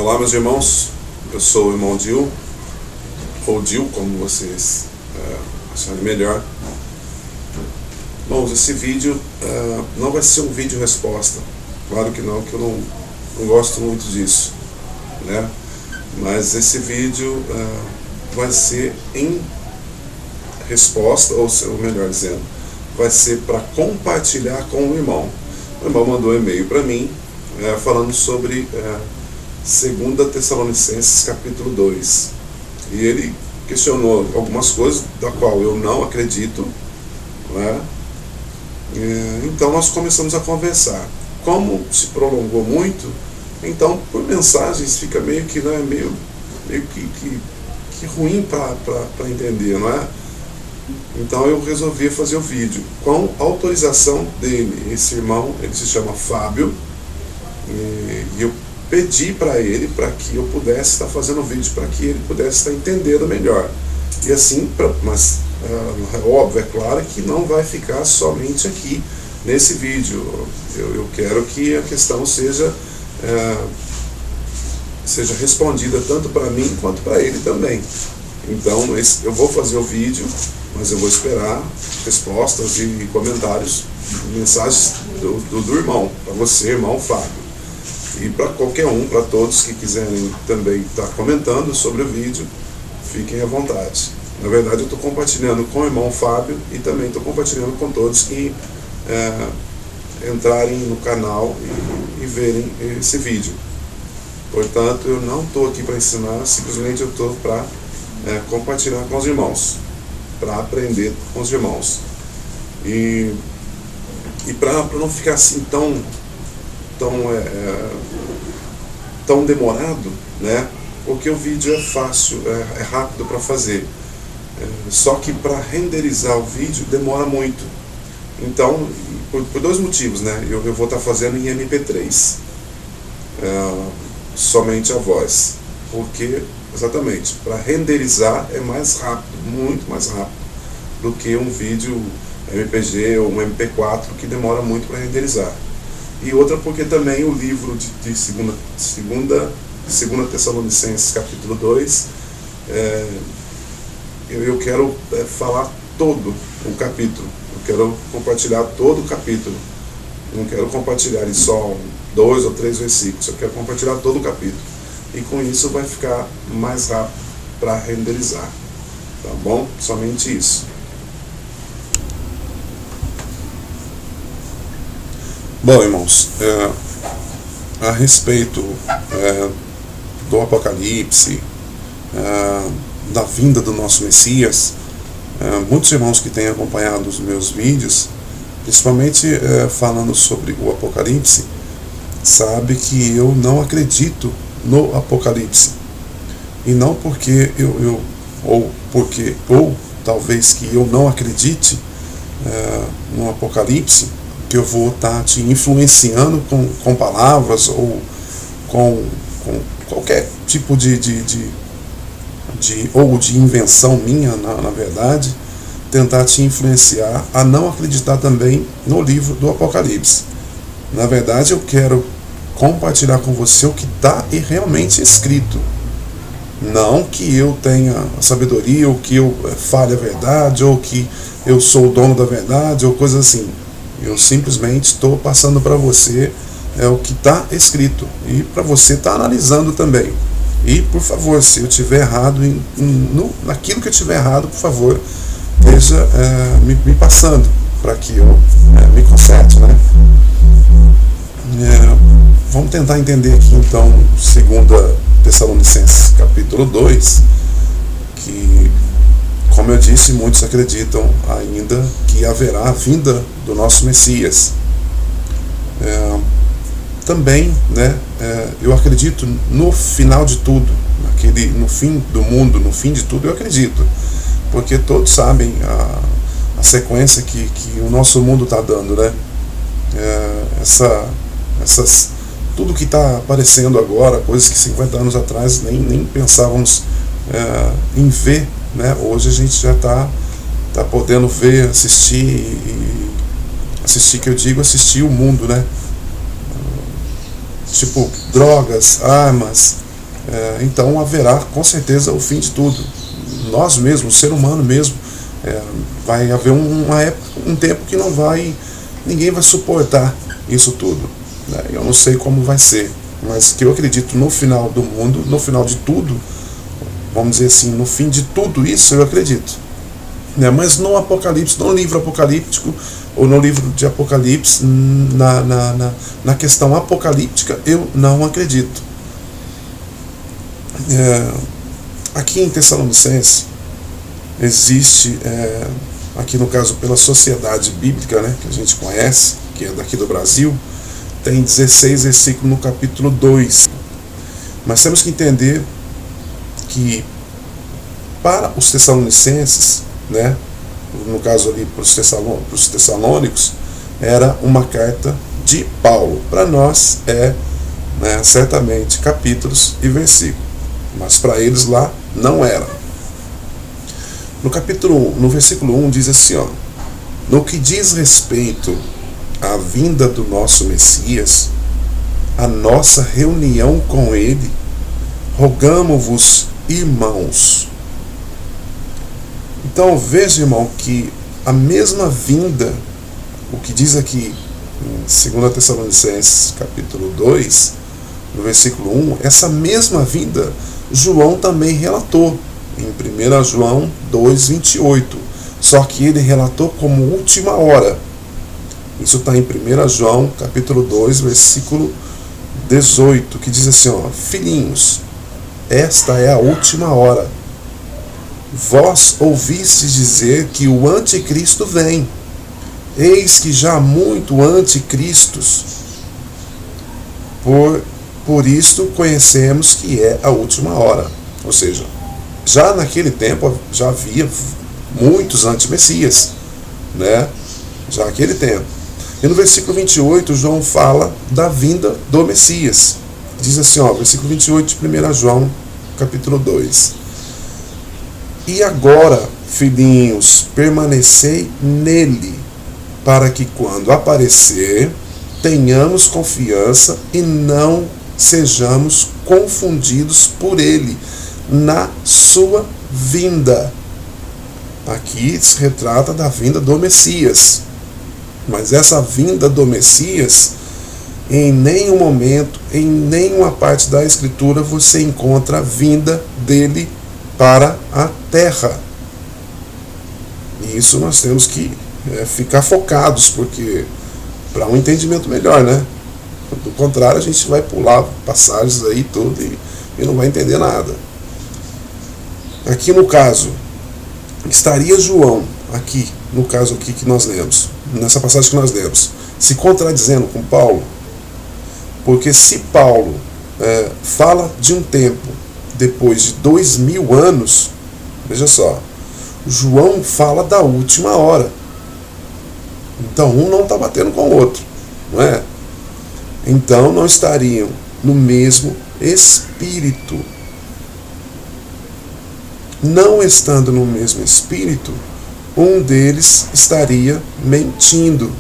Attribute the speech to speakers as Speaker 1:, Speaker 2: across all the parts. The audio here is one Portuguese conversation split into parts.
Speaker 1: Olá, meus irmãos, eu sou o irmão Dil, ou Dil, como vocês acharem melhor. Bom, esse vídeo não vai ser um vídeo resposta, claro que não, que eu não gosto muito disso, né? Mas esse vídeo vai ser em resposta, ou melhor dizendo, vai ser para compartilhar com o irmão. O irmão mandou um e-mail para mim falando sobre 2 Tessalonicenses capítulo 2, e ele questionou algumas coisas da qual eu não acredito, né? Então nós começamos a conversar. Como se prolongou muito, então por mensagens fica meio que, né, meio que ruim para entender, não é? Então eu resolvi fazer o vídeo com autorização dele. Esse irmão, ele se chama Fábio, e eu pedi para ele para que eu pudesse estar fazendo o vídeo, para que ele pudesse estar entendendo melhor. E assim, mas é óbvio, é claro que não vai ficar somente aqui nesse vídeo. Eu quero que a questão seja respondida tanto para mim quanto para ele também. Então eu vou fazer o vídeo, mas eu vou esperar respostas e comentários, mensagens do irmão, para você, irmão Fábio. E para qualquer um, para todos que quiserem também estar comentando sobre o vídeo, fiquem à vontade. Na verdade, eu estou compartilhando com o irmão Fábio e também estou compartilhando com todos que entrarem no canal e verem esse vídeo. Portanto, eu não estou aqui para ensinar, simplesmente eu estou para compartilhar com os irmãos, para aprender com os irmãos. E para não ficar assim tão demorado, né? Porque o vídeo é fácil, é rápido para fazer. Só que para renderizar o vídeo demora muito. Então, por dois motivos, né? Eu vou estar fazendo em MP3, somente a voz. Porque, exatamente, para renderizar é mais rápido, muito mais rápido do que um vídeo MPG ou um MP4 que demora muito para renderizar. E outra porque também o livro de 2 Tessalonicenses capítulo 2, eu quero falar todo o capítulo. Eu quero compartilhar todo o capítulo. Não quero compartilhar em só 2 ou 3 versículos. Eu quero compartilhar todo o capítulo. E com isso vai ficar mais rápido para renderizar. Tá bom? Somente isso. Bom, irmãos, a respeito do Apocalipse, da vinda do nosso Messias, muitos irmãos que têm acompanhado os meus vídeos, principalmente falando sobre o Apocalipse, sabe que eu não acredito no Apocalipse. E não porque ou talvez que eu não acredite no Apocalipse, que eu vou estar te influenciando com palavras ou com qualquer tipo de invenção minha, na verdade, tentar te influenciar a não acreditar também no livro do Apocalipse. Na verdade, eu quero compartilhar com você o que está realmente escrito. Não que eu tenha sabedoria, ou que eu fale a verdade, ou que eu sou o dono da verdade, ou coisa assim. Eu simplesmente estou passando para você o que está escrito, e para você estar analisando também. E, por favor, se eu estiver errado naquilo que eu estiver errado, por favor, esteja me passando para que eu me conserte, né? Vamos tentar entender aqui então 2 Tessalonicenses capítulo 2, que, como eu disse, muitos acreditam ainda que haverá a vinda do nosso Messias. Também, né, eu acredito no final de tudo, no fim do mundo, no fim de tudo eu acredito, porque todos sabem a sequência que o nosso mundo está dando, né? Tudo que está aparecendo agora, coisas que 50 anos atrás nem pensávamos em ver, né? Hoje a gente já está podendo ver, assistir, que eu digo assistir o mundo, né? Tipo drogas, armas, então haverá com certeza o fim de tudo. Nós mesmos, o ser humano mesmo, vai haver um tempo que ninguém vai suportar isso tudo, né? Eu não sei como vai ser, mas que eu acredito no final do mundo, no final de tudo, vamos dizer assim, no fim de tudo isso eu acredito, né? Mas no Apocalipse, no livro apocalíptico, ou no livro de Apocalipse, na questão apocalíptica, eu não acredito. Aqui em Tessalonicenses existe, aqui no caso pela Sociedade Bíblica, né, que a gente conhece, que é daqui do Brasil, tem 16 versículos no capítulo 2. Mas temos que entender que para os Tessalonicenses, né, no caso ali para os Tessalônicos, era uma carta de Paulo. Para nós né, certamente capítulos e versículos, mas para eles lá não era. No versículo 1 diz assim, ó: no que diz respeito à vinda do nosso Messias, a nossa reunião com ele, rogamo-vos, irmãos. Então veja, irmão, que a mesma vinda, o que diz aqui em 2 Tessalonicenses capítulo 2, no versículo 1, essa mesma vinda João também relatou em 1 João 2,28, só que ele relatou como última hora. Isso está em 1 João capítulo 2, versículo 18, que diz assim, ó: filhinhos, esta é a última hora. Vós ouvistes dizer que o anticristo vem. Eis que já há muito anticristos. Por isto conhecemos que é a última hora. Ou seja, já naquele tempo já havia muitos antimessias, né? Já naquele tempo. E no versículo 28, João fala da vinda do Messias. Diz assim, ó, versículo 28 de 1 João, capítulo 2. E agora, filhinhos, permanecei nele, para que quando aparecer, tenhamos confiança e não sejamos confundidos por ele na sua vinda. Aqui se retrata da vinda do Messias. Mas essa vinda do Messias, em nenhum momento, em nenhuma parte da Escritura, você encontra a vinda dele para a terra. E isso nós temos que ficar focados, porque para um entendimento melhor, né? Do contrário, a gente vai pular passagens aí tudo e não vai entender nada. Aqui no caso, estaria João, aqui, no caso aqui que nós lemos, nessa passagem que nós lemos, se contradizendo com Paulo? Porque se Paulo fala de um tempo depois de 2000 anos, veja só, João fala da última hora. Então um não está batendo com o outro, não é? Então não estariam no mesmo espírito. Não estando no mesmo espírito, um deles estaria mentindo.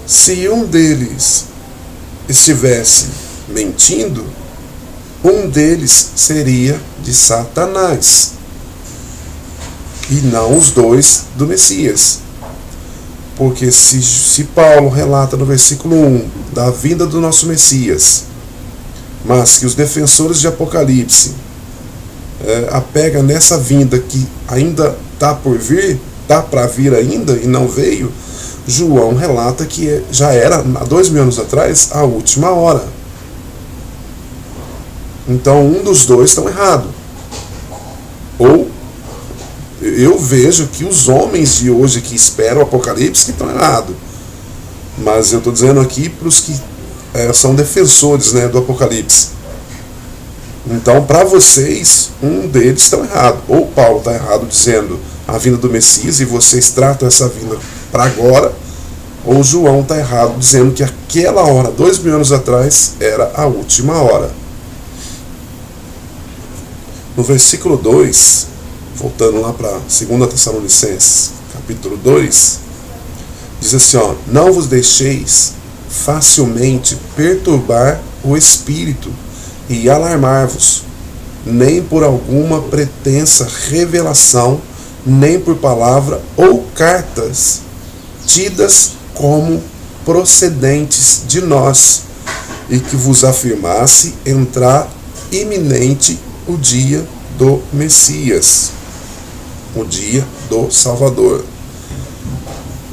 Speaker 1: Se um deles estivesse mentindo, um deles seria de Satanás, e não os dois do Messias. Porque se Paulo relata no versículo 1 da vinda do nosso Messias, mas que os defensores de Apocalipse apegam nessa vinda que ainda está por vir, está para vir ainda e não veio, João relata que já era, há 2000 anos atrás, a última hora. Então um dos dois estão errados. Ou eu vejo que os homens de hoje que esperam o Apocalipse que estão errados. Mas eu estou dizendo aqui para os que são defensores, né, do Apocalipse. Então, para vocês, um deles está errado. Ou Paulo está errado dizendo a vinda do Messias e vocês tratam essa vinda para agora, ou João está errado dizendo que aquela hora, 2000 anos atrás, era a última hora. No versículo 2, voltando lá para 2 Tessalonicenses, capítulo 2, diz assim, ó: não vos deixeis facilmente perturbar o espírito e alarmar-vos, nem por alguma pretensa revelação, nem por palavra ou cartas tidas como procedentes de nós, e que vos afirmasse entrar iminente o dia do Messias, o dia do Salvador.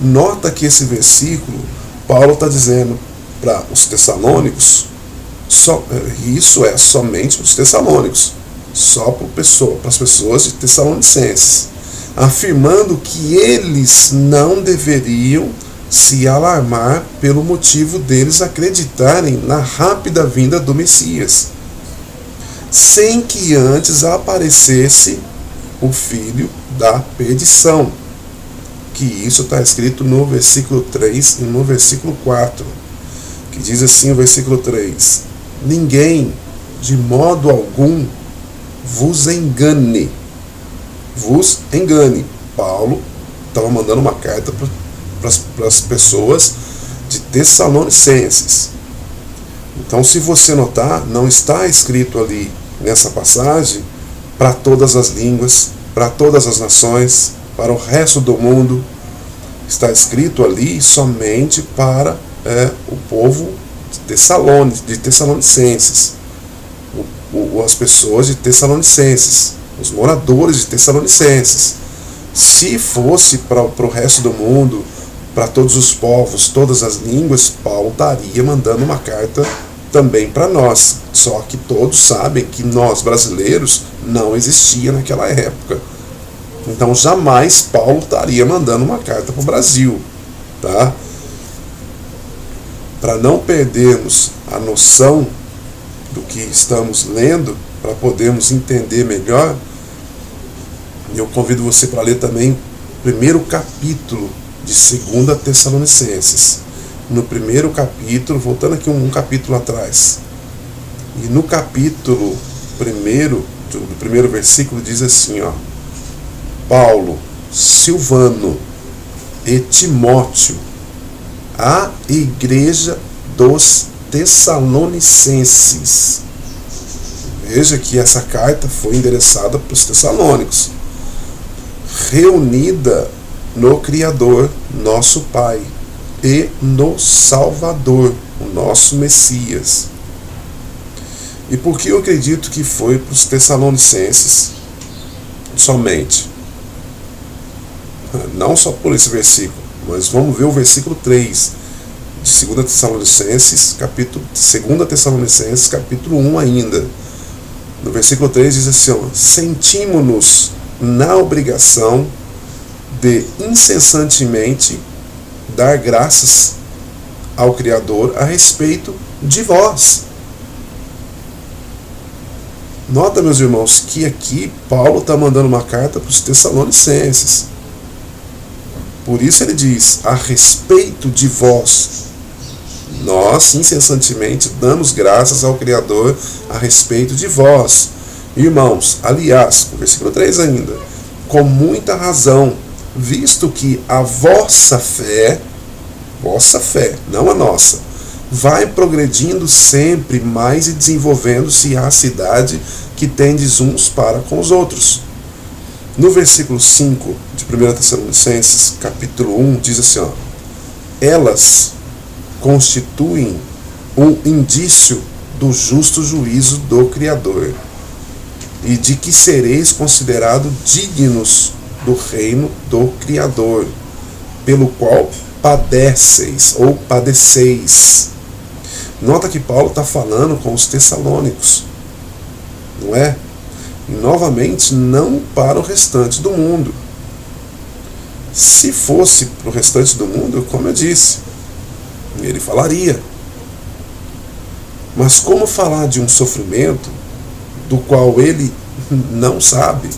Speaker 1: Nota que esse versículo, Paulo está dizendo para os tessalônicos, isso é somente para os tessalônicos, só para as pessoas de Tessalonicenses, afirmando que eles não deveriam se alarmar pelo motivo deles acreditarem na rápida vinda do Messias, sem que antes aparecesse o filho da perdição. Que isso está escrito no versículo 3 e no versículo 4, que diz assim o versículo 3: ninguém, de modo algum, vos engane. Vos engane. Paulo estava mandando uma carta para as pessoas de Tessalonicenses. Então, se você notar, não está escrito ali nessa passagem para todas as línguas, para todas as nações, para o resto do mundo. Está escrito ali somente para o povo de Tessalonicenses, as pessoas de Tessalonicenses, os moradores de Tessalonicenses. Se fosse para o resto do mundo, para todos os povos, todas as línguas, Paulo estaria mandando uma carta também para nós. Só que todos sabem que nós, brasileiros, não existia naquela época. Então jamais Paulo estaria mandando uma carta para o Brasil, tá? Para não perdermos a noção do que estamos lendo, para podermos entender melhor, eu convido você para ler também o primeiro capítulo de 2 Tessalonicenses. No primeiro capítulo, voltando aqui um capítulo atrás, e no capítulo do primeiro versículo diz assim, ó: Paulo, Silvano e Timóteo, a igreja dos Tessalonicenses. Veja que essa carta foi endereçada para os tessalônicos, reunida no Criador, nosso Pai, e no Salvador, o nosso Messias. E por que eu acredito que foi para os Tessalonicenses somente? Não só por esse versículo, mas vamos ver o versículo 3 de 2 Tessalonicenses, capítulo 1 ainda. No versículo 3 diz assim, ó: sentimos-nos na obrigação de incessantemente dar graças ao Criador a respeito de vós. Nota, meus irmãos, que aqui Paulo está mandando uma carta para os Tessalonicenses. Por isso ele diz, a respeito de vós, nós incessantemente damos graças ao Criador a respeito de vós. Irmãos, aliás, o versículo 3 ainda, com muita razão, visto que a vossa fé, não a nossa, vai progredindo sempre mais e desenvolvendo-se a cidade que tendes uns para com os outros. No versículo 5 de 1 Tessalonicenses, capítulo 1, diz assim, ó: elas constituem um indício do justo juízo do Criador, e de que sereis considerados dignos do reino do Criador, pelo qual padeceis ou padeceis. Nota que Paulo está falando com os tessalônicos, não é? E novamente, não para o restante do mundo. Se fosse para o restante do mundo, como eu disse, ele falaria. Mas como falar de um sofrimento do qual ele não sabe?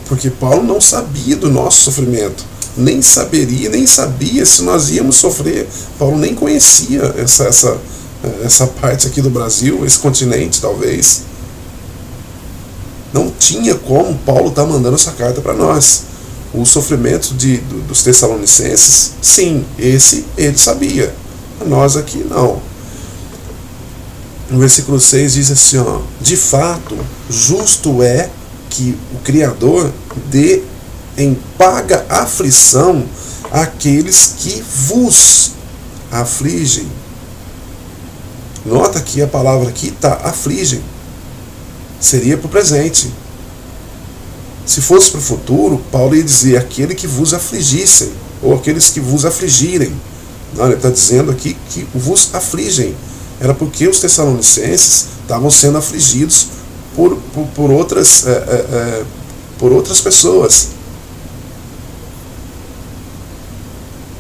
Speaker 1: Porque Paulo não sabia do nosso sofrimento, nem sabia se nós íamos sofrer. Paulo nem conhecia essa parte aqui do Brasil, esse continente talvez. Não tinha como Paulo estar mandando essa carta para nós. O sofrimento dos Tessalonicenses, sim, esse ele sabia. Nós aqui não. no versículo 6 diz assim, ó, de fato, justo é que o Criador dê em paga aflição àqueles que vos afligem. Nota que a palavra aqui está afligem. Seria para o presente. Se fosse para o futuro, Paulo ia dizer aquele que vos afligissem, ou aqueles que vos afligirem. Não, ele está dizendo aqui que vos afligem. Era porque os tessalonicenses estavam sendo afligidos por outras pessoas.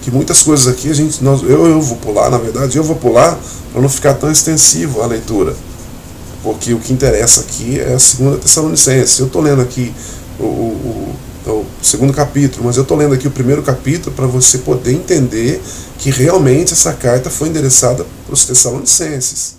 Speaker 1: Que muitas coisas aqui eu vou pular, na verdade, eu vou pular para não ficar tão extensivo a leitura. Porque o que interessa aqui é a 2 Tessalonicenses. Eu estou lendo aqui o segundo capítulo, mas eu estou lendo aqui o primeiro capítulo para você poder entender que realmente essa carta foi endereçada para os Tessalonicenses.